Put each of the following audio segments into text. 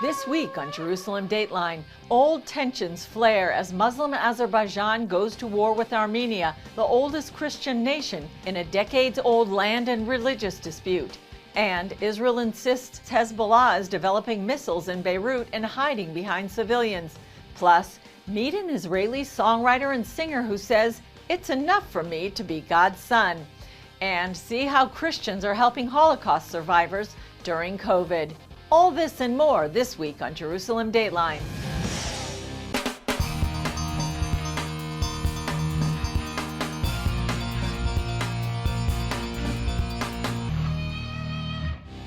This week on Jerusalem Dateline, old tensions flare as Muslim Azerbaijan goes to war with Armenia, the oldest Christian nation, in a decades-old land and religious dispute. And Israel insists Hezbollah is developing missiles in Beirut and hiding behind civilians. Plus, meet an Israeli songwriter and singer who says, "It's enough for me to be God's son." And see how Christians are helping Holocaust survivors during COVID. All this and more this week on Jerusalem Dateline.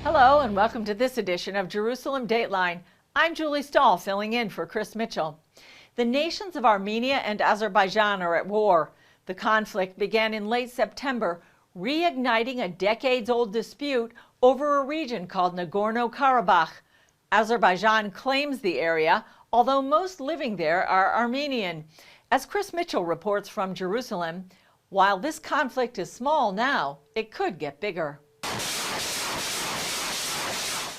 Hello and welcome to this edition of Jerusalem Dateline. I'm Julie Stahl, filling in for Chris Mitchell. The nations of Armenia and Azerbaijan are at war. The conflict began in late September, reigniting a decades-old dispute over a region called Nagorno-Karabakh. Azerbaijan claims the area, although most living there are Armenian. As Chris Mitchell reports from Jerusalem, while this conflict is small now, it could get bigger.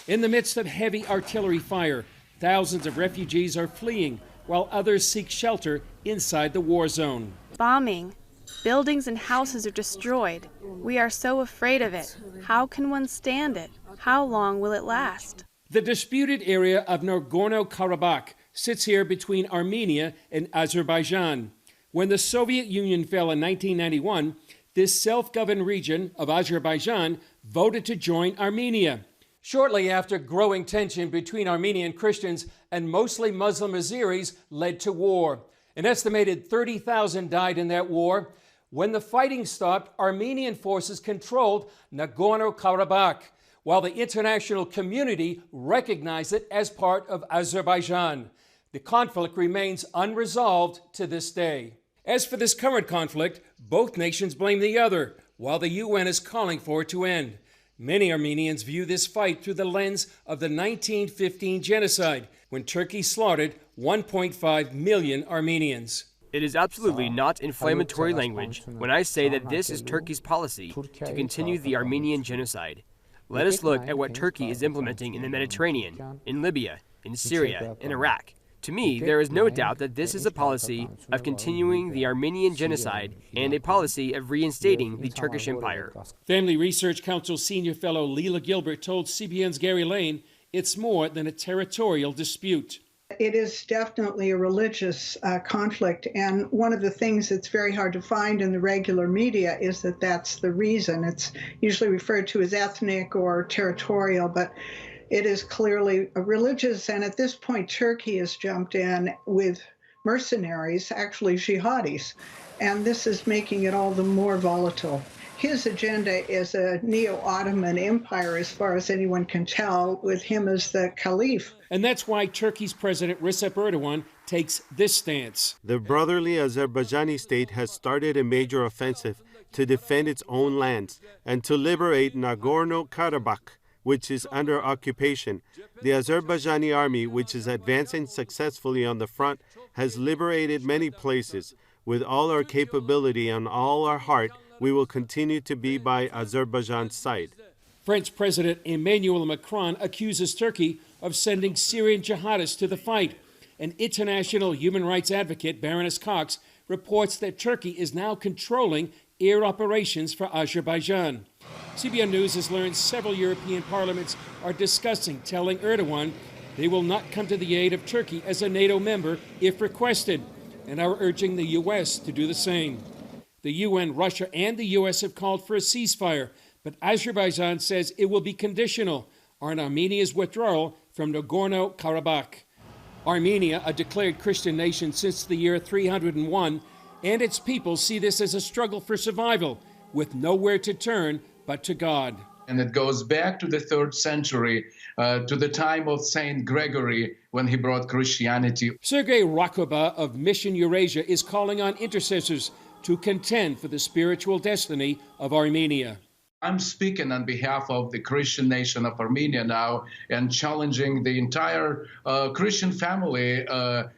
In the midst of heavy artillery fire, thousands of refugees are fleeing, while others seek shelter inside the war zone. Bombing. Buildings and houses are destroyed. We are so afraid of it. How can one stand it? How long will it last? The disputed area of Nagorno-Karabakh sits here between Armenia and Azerbaijan. When the Soviet Union fell in 1991, this self-governed region of Azerbaijan voted to join Armenia. Shortly after, growing tension between Armenian Christians and mostly Muslim Azeris led to war. An estimated 30,000 died in that war. When the fighting stopped, Armenian forces controlled Nagorno-Karabakh, while the international community recognized it as part of Azerbaijan. The conflict remains unresolved to this day. As for this current conflict, both nations blame the other, while the UN is calling for it to end. Many Armenians view this fight through the lens of the 1915 genocide, when Turkey slaughtered 1.5 million Armenians. It is absolutely not inflammatory language when I say that this is Turkey's policy to continue the Armenian genocide. Let us look at what Turkey is implementing in the Mediterranean, in Libya, in Syria, in Iraq. To me, there is no doubt that this is a policy of continuing the Armenian genocide and a policy of reinstating the Turkish Empire. Family Research Council senior fellow Leela Gilbert told CBN's Gary Lane it's more than a territorial dispute. It is definitely a religious conflict, and one of the things that's very hard to find in the regular media is that that's the reason. It's usually referred to as ethnic or territorial, but it is clearly religious, and at this point Turkey has jumped in with mercenaries, actually jihadis, and this is making it all the more volatile. His agenda is a neo-Ottoman empire, as far as anyone can tell, with him as the caliph. And that's why Turkey's President Recep Erdogan takes this stance. The brotherly Azerbaijani state has started a major offensive to defend its own lands and to liberate Nagorno-Karabakh, which is under occupation. The Azerbaijani army, which is advancing successfully on the front, has liberated many places. With all our capability and all our heart, we will continue to be by Azerbaijan's side. French President Emmanuel Macron accuses Turkey of sending Syrian jihadists to the fight. An international human rights advocate, Baroness Cox, reports that Turkey is now controlling air operations for Azerbaijan. CBN News has learned several European parliaments are discussing telling Erdogan they will not come to the aid of Turkey as a NATO member if requested, and are urging the U.S. to do the same. The UN, Russia, and the U.S. have called for a ceasefire, but Azerbaijan says it will be conditional on Armenia's withdrawal from Nagorno-Karabakh. Armenia, a declared Christian nation since the year 301, and its people see this as a struggle for survival, with nowhere to turn but to God. And it goes back to the 3rd century, to the time of Saint Gregory, when he brought Christianity. Sergei Rakoba of Mission Eurasia is calling on intercessors to contend for the spiritual destiny of Armenia. I'm speaking on behalf of the Christian nation of Armenia now and challenging the entire Christian family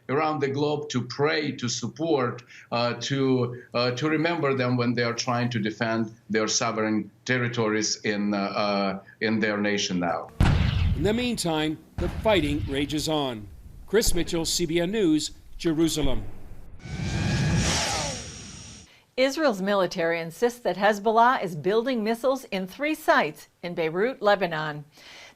around the globe to pray, to support, to remember them when they are trying to defend their sovereign territories in their nation now. In the meantime, the fighting rages on. Chris Mitchell, CBN News, Jerusalem. Israel's military insists that Hezbollah is building missiles in 3 sites in Beirut, Lebanon.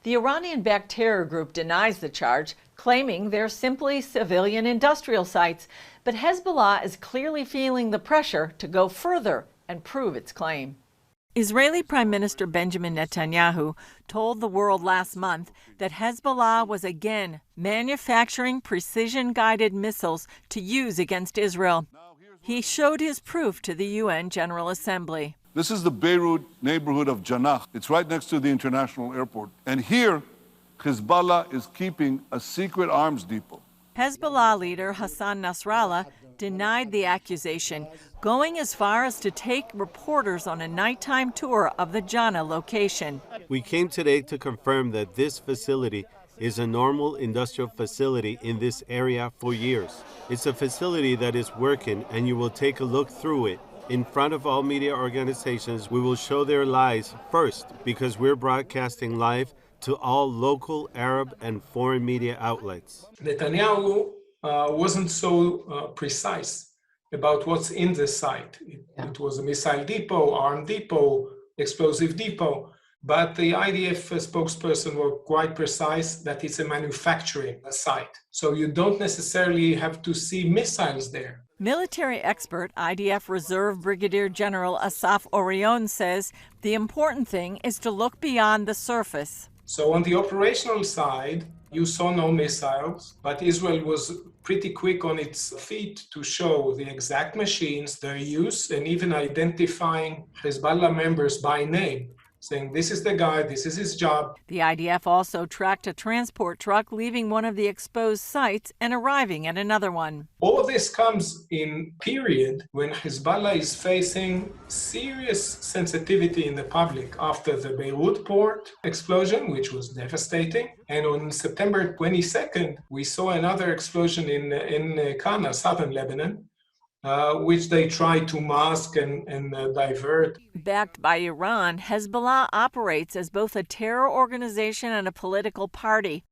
The Iranian-backed terror group denies the charge, claiming they're simply civilian industrial sites. But Hezbollah is clearly feeling the pressure to go further and prove its claim. Israeli Prime Minister Benjamin Netanyahu told the world last month that Hezbollah was again manufacturing precision-guided missiles to use against Israel. He showed his proof to the UN General Assembly. This is the Beirut neighborhood of Janah. It's right next to the international airport. And here, Hezbollah is keeping a secret arms depot. Hezbollah leader Hassan Nasrallah denied the accusation, going as far as to take reporters on a nighttime tour of the Janah location. We came today to confirm that this facility is a normal industrial facility in this area for years. It's a facility that is working, and you will take a look through it. In front of all media organizations, we will show their lies first, because we're broadcasting live to all local Arab and foreign media outlets. Netanyahu wasn't so precise about what's in the site. It was a missile depot, arm depot, explosive depot. But the IDF spokesperson were quite precise that it's a manufacturing site. So you don't necessarily have to see missiles there. Military expert IDF Reserve Brigadier General Asaf Orion says the important thing is to look beyond the surface. So on the operational side, you saw no missiles, but Israel was pretty quick on its feet to show the exact machines, their use, and even identifying Hezbollah members by name, saying this is the guy, this is his job. The IDF also tracked a transport truck leaving one of the exposed sites and arriving at another one. All of this comes in period when Hezbollah is facing serious sensitivity in the public after the Beirut port explosion, which was devastating. And on September 22nd, we saw another explosion in Kana, southern Lebanon, which they tried to mask and divert. Backed by Iran, Hezbollah operates as both a terror organization and a political party.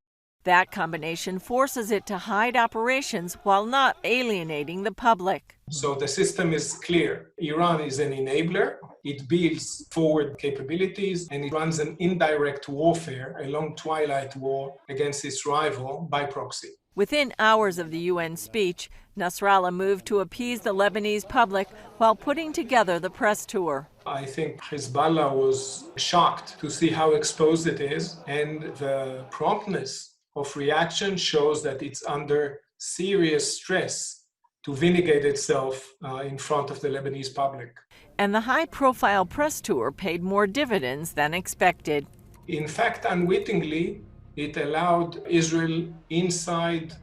That combination forces it to hide operations while not alienating the public. So the system is clear. Iran is an enabler. It builds forward capabilities, and it runs an indirect warfare, a long twilight war against its rival by proxy. Within hours of the UN speech, Nasrallah moved to appease the Lebanese public while putting together the press tour. I think Hezbollah was shocked to see how exposed it is, and the promptness of reaction shows that it's under serious stress to vindicate itself in front of the Lebanese public. And the high-profile press tour paid more dividends than expected. In fact, unwittingly, it allowed Israel inside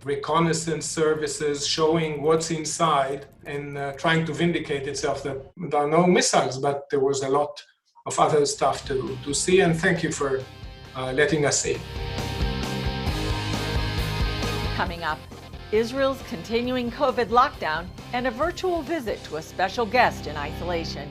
reconnaissance services showing what's inside and trying to vindicate itself that there are no missiles, but there was a lot of other stuff to see. And thank you for letting us see. Coming up, Israel's continuing COVID lockdown and a virtual visit to a special guest in isolation.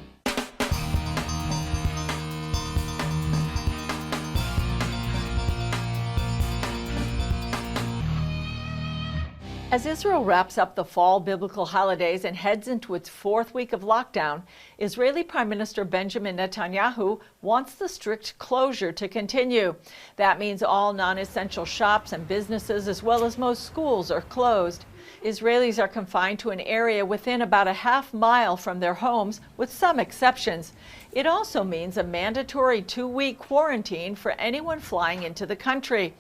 As Israel wraps up the fall biblical holidays and heads into its 4th week of lockdown, Israeli Prime Minister Benjamin Netanyahu wants the strict closure to continue. That means all non-essential shops and businesses, as well as most schools, are closed. Israelis are confined to an area within about a half-mile from their homes, with some exceptions. It also means a mandatory 2-week quarantine for anyone flying into the country.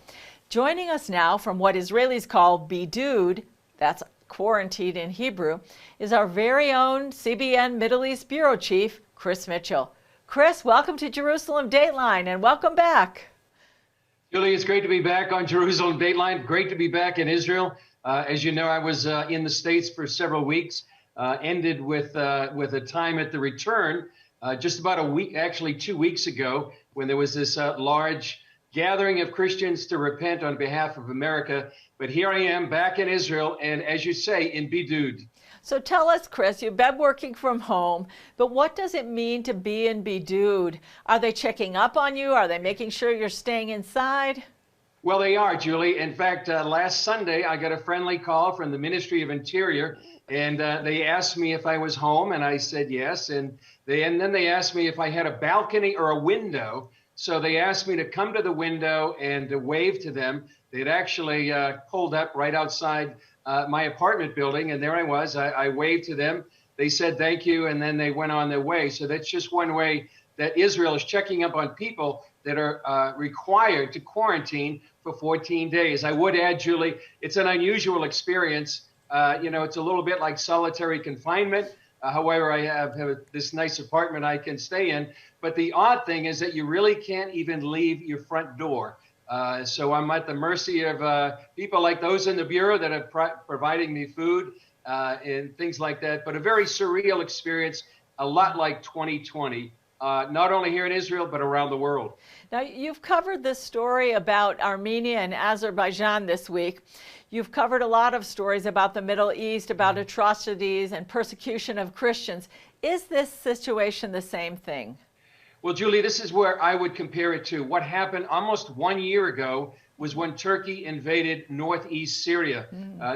Joining us now from what Israelis call bidud, that's quarantined in Hebrew, is our very own CBN Middle East Bureau Chief, Chris Mitchell. Chris, welcome to Jerusalem Dateline and welcome back. Julie, it's great to be back on Jerusalem Dateline. Great to be back in Israel. As you know, I was in the States for several weeks, ended with a time at the return just about a week, actually 2 weeks ago, when there was this large gathering of Christians to repent on behalf of America. But here I am back in Israel, and as you say, in bidud. So tell us, Chris, you've been working from home, but what does it mean to be in bidud? Are they checking up on you? Are they making sure you're staying inside? Well, they are, Julie. In fact, last Sunday, I got a friendly call from the Ministry of Interior, and they asked me if I was home, and I said yes. And then they asked me if I had a balcony or a window. So they asked me to come to the window and to wave to them. They'd actually pulled up right outside my apartment building, and there I was. I waved to them. They said thank you, and then they went on their way. So that's just one way that Israel is checking up on people that are required to quarantine for 14 days. I would add, Julie, it's an unusual experience. It's a little bit like solitary confinement. However, I have this nice apartment I can stay in. But the odd thing is that you really can't even leave your front door. So I'm at the mercy of people like those in the Bureau that are providing me food and things like that. But a very surreal experience, a lot like 2020. Not only here in Israel, but around the world. Now, you've covered this story about Armenia and Azerbaijan this week. You've covered a lot of stories about the Middle East, about atrocities and persecution of Christians. Is this situation the same thing? Well, Julie, this is where I would compare it to. What happened almost 1 year ago was when Turkey invaded northeast Syria.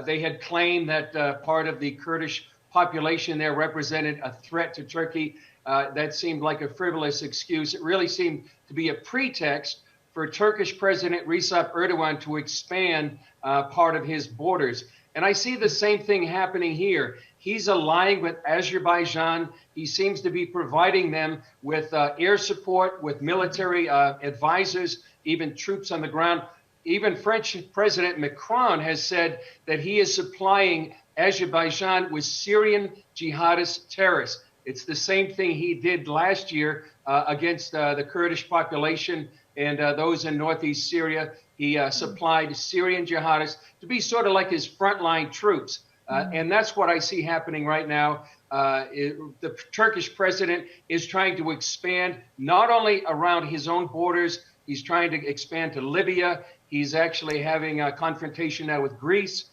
They had claimed that part of the Kurdish population there represented a threat to Turkey. That seemed like a frivolous excuse. It really seemed to be a pretext for Turkish President Recep Erdogan to expand part of his borders. And I see the same thing happening here. He's allying with Azerbaijan. He seems to be providing them with air support, with military advisors, even troops on the ground. Even French President Macron has said that he is supplying Azerbaijan with Syrian jihadist terrorists. It's the same thing he did last year against the Kurdish population and those in northeast Syria. He supplied Syrian jihadists to be sort of like his frontline troops. And that's what I see happening right now. The Turkish president is trying to expand not only around his own borders, he's trying to expand to Libya. He's actually having a confrontation now with Greece.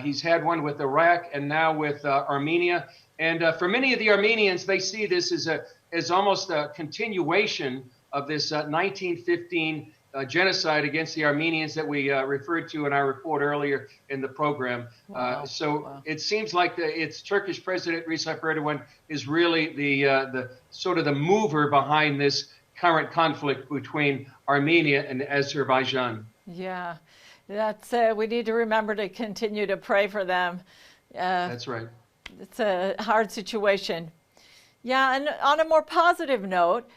He's had one with Iraq and now with Armenia. And for many of the Armenians, they see this as almost a continuation of this 1915 genocide against the Armenians that we referred to in our report earlier in the program. Wow. It seems like it's Turkish President Recep Erdogan is really the sort of the mover behind this current conflict between Armenia and Azerbaijan. Yeah, that's we need to remember to continue to pray for them. That's right. It's a hard situation. Yeah, and on a more positive note,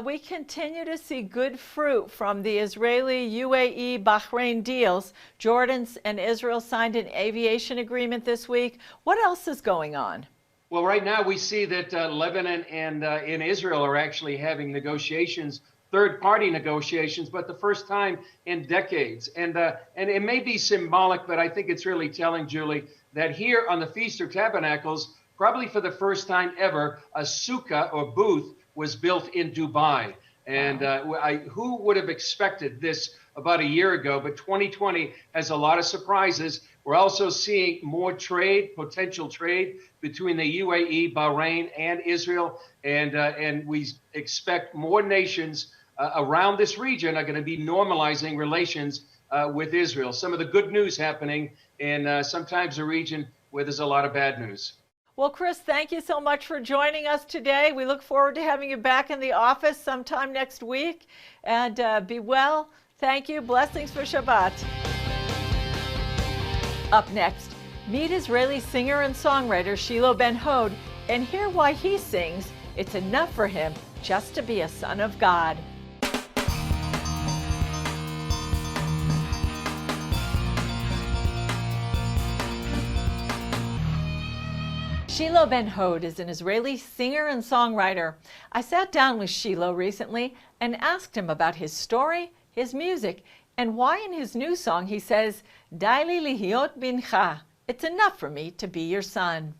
we continue to see good fruit from the Israeli, UAE, Bahrain deals. Jordan and Israel signed an aviation agreement this week. What else is going on? Well, right now we see that Lebanon and in Israel are actually having negotiations, third-party negotiations, but the first time in decades. And it may be symbolic, but I think it's really telling, Julie, that here on the Feast of Tabernacles, probably for the first time ever, a sukkah or booth was built in Dubai. And who would have expected this about a year ago? But 2020 has a lot of surprises. We're also seeing more trade, potential trade between the UAE, Bahrain, and Israel. And we expect more nations around this region are going to be normalizing relations with Israel. Some of the good news happening in sometimes a region where there's a lot of bad news. Well, Chris, thank you so much for joining us today. We look forward to having you back in the office sometime next week. And be well. Thank you. Blessings for Shabbat. Up next, meet Israeli singer and songwriter Shiloh Ben-Hod and hear why he sings, "It's enough for him just to be a son of God." Shiloh Ben-Hod is an Israeli singer and songwriter. I sat down with Shiloh recently and asked him about his story, his music, and why in his new song he says, "Dai li lihiot bincha," it's enough for me to be your son.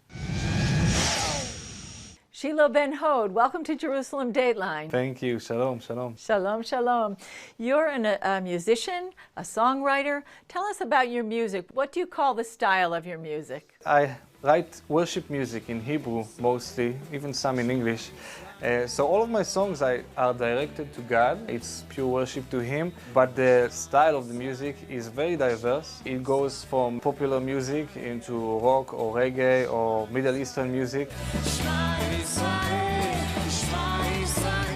Shiloh Ben-Hod, welcome to Jerusalem Dateline. Thank you. Shalom, shalom. Shalom, shalom. You're a musician, a songwriter. Tell us about your music. What do you call the style of your music? I write worship music in Hebrew mostly, even some in English. So all of my songs are directed to God. It's pure worship to Him, but the style of the music is very diverse. It goes from popular music into rock or reggae or Middle Eastern music.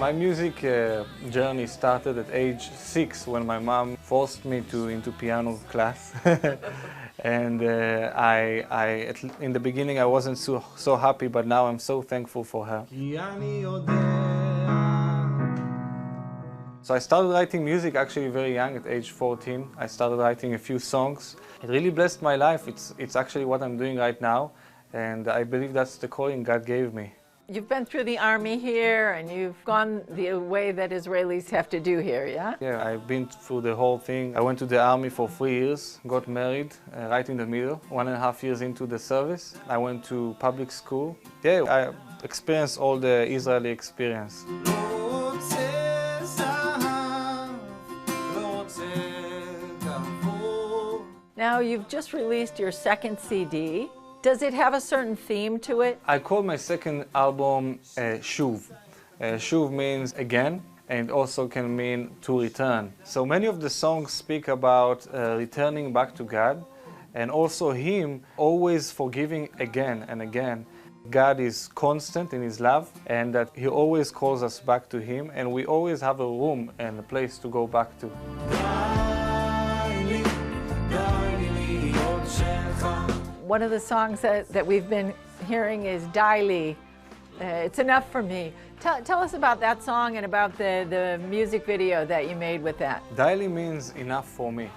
My music journey started at age 6 when my mom forced me into piano class. And in the beginning I wasn't so happy, but now I'm so thankful for her. So I started writing music actually very young, at age 14. I started writing a few songs. It really blessed my life. It's actually what I'm doing right now, and I believe that's the calling God gave me. You've been through the army here, and you've gone the way that Israelis have to do here, yeah? Yeah, I've been through the whole thing. I went to the army for 3 years, got married right in the middle, 1.5 years into the service. I went to public school. Yeah, I experienced all the Israeli experience. Now, you've just released your second CD. Does it have a certain theme to it? I call my second album Shuv. Shuv means again, and also can mean to return. So many of the songs speak about returning back to God, and also Him always forgiving again and again. God is constant in His love, and that He always calls us back to Him, and we always have a room and a place to go back to. One of the songs that we've been hearing is Daily. It's enough for me. Tell us about that song and about the music video that you made with that. Daily means enough for me.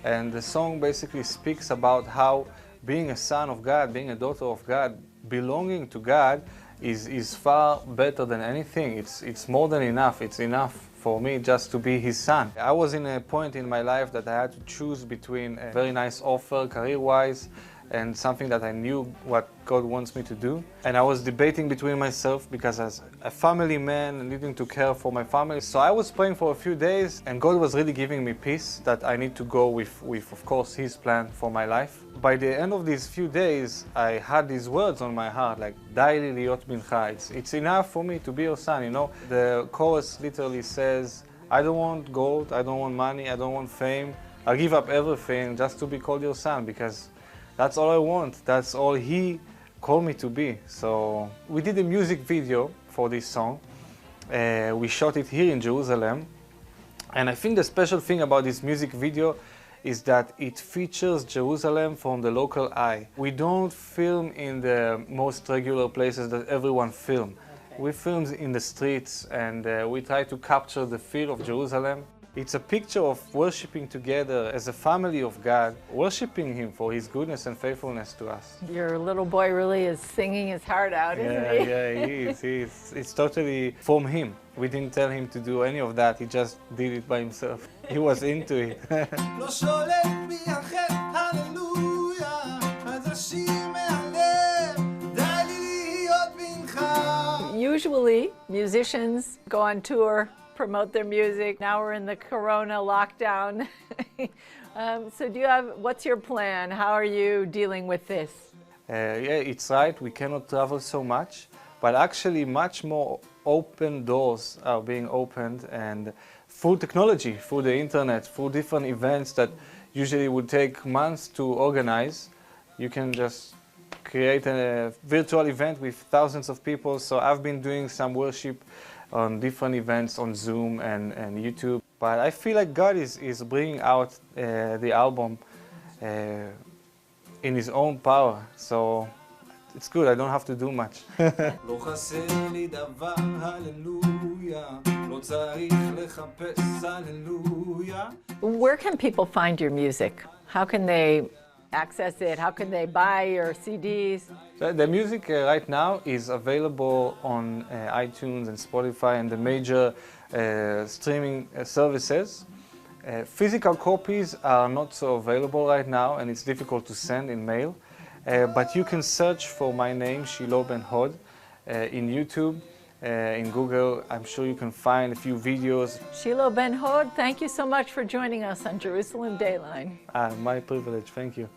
And the song basically speaks about how being a son of God, being a daughter of God, belonging to God is far better than anything. It's more than enough. It's enough for me just to be His son. I was in a point in my life that I had to choose between a very nice offer career-wise and something that I knew what God wants me to do. And I was debating between myself because as a family man needing to care for my family. So I was praying for a few days, and God was really giving me peace that I need to go with of course, His plan for my life. By the end of these few days, I had these words on my heart, like, Daily liot mincha. It's enough for me to be your son, you know. The chorus literally says, I don't want gold, I don't want money, I don't want fame. I'll give up everything just to be called your son, because that's all I want. That's all He called me to be. So we did a music video for this song. We shot it here in Jerusalem. And I think the special thing about this music video is that it features Jerusalem from the local eye. We don't film in the most regular places that everyone films. We film in the streets, and we try to capture the feel of Jerusalem. It's a picture of worshiping together as a family of God, worshiping Him for His goodness and faithfulness to us. Your little boy really is singing his heart out, isn't he? Yeah, he is. It's totally from him. We didn't tell him to do any of that. He just did it by himself. He was into it. Usually, musicians go on tour, promote their music. Now we're in the Corona lockdown. So what's your plan? How are you dealing with this? Yeah, it's right. We cannot travel so much, but actually much more open doors are being opened, and through technology, through the internet, through different events that usually would take months to organize, you can just create a virtual event with thousands of people. So I've been doing some worship on different events on Zoom and YouTube. But I feel like God is bringing out the album in His own power. So it's good, I don't have to do much. Where can people find your music? How can they access it? How can they buy your CDs? The music right now is available on iTunes and Spotify and the major streaming services. Physical copies are not so available right now, and it's difficult to send in mail. But you can search for my name, Shiloh Ben Hod, in YouTube, in Google. I'm sure you can find a few videos. Shiloh Ben Hod, thank you so much for joining us on Jerusalem Dateline. My privilege, thank you.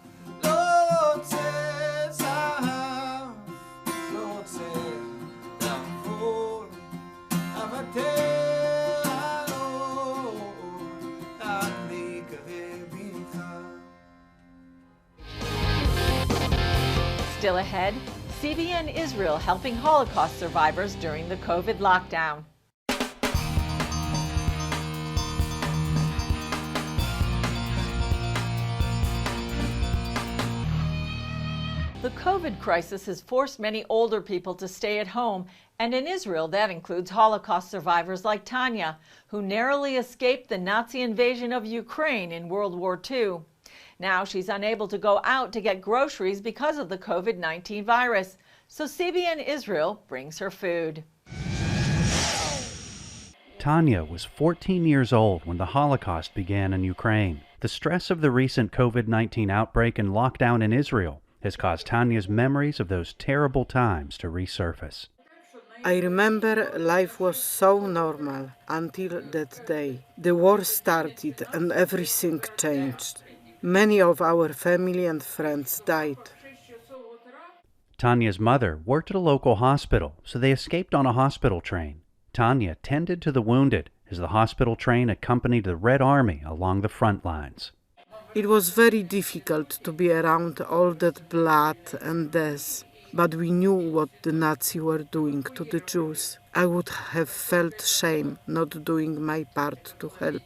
Still ahead, CBN Israel helping Holocaust survivors during the COVID lockdown. The COVID crisis has forced many older people to stay at home, and in Israel that includes Holocaust survivors like Tanya, who narrowly escaped the Nazi invasion of Ukraine in World War II. Now she's unable to go out to get groceries because of the COVID-19 virus, so CBN Israel brings her food. Tanya was 14 years old when the Holocaust began in Ukraine. The stress of the recent COVID-19 outbreak and lockdown in Israel has caused Tanya's memories of those terrible times to resurface. I remember life was so normal until that day. The war started and everything changed. Many of our family and friends died. Tanya's mother worked at a local hospital, so they escaped on a hospital train. Tanya tended to the wounded as the hospital train accompanied the Red Army along the front lines. It was very difficult to be around all that blood and death, but we knew what the Nazis were doing to the Jews. I would have felt shame not doing my part to help.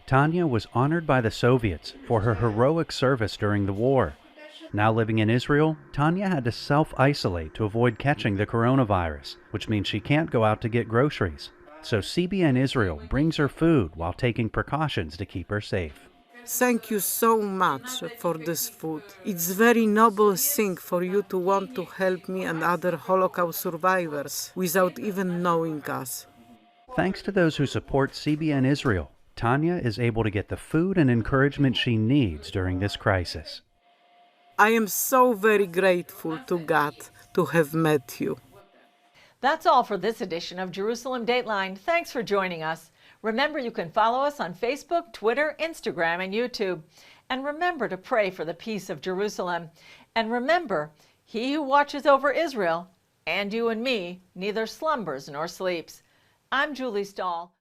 Tanya was honored by the Soviets for her heroic service during the war. Now living in Israel, Tanya had to self-isolate to avoid catching the coronavirus, which means she can't go out to get groceries. So CBN Israel brings her food while taking precautions to keep her safe. Thank you so much for this food. It's a very noble thing for you to want to help me and other Holocaust survivors without even knowing us. Thanks to those who support CBN Israel, Tanya is able to get the food and encouragement she needs during this crisis. I am so very grateful to God to have met you. That's all for this edition of Jerusalem Dateline. Thanks for joining us. Remember, you can follow us on Facebook, Twitter, Instagram, and YouTube. And remember to pray for the peace of Jerusalem. And remember, he who watches over Israel, and you and me, neither slumbers nor sleeps. I'm Julie Stahl.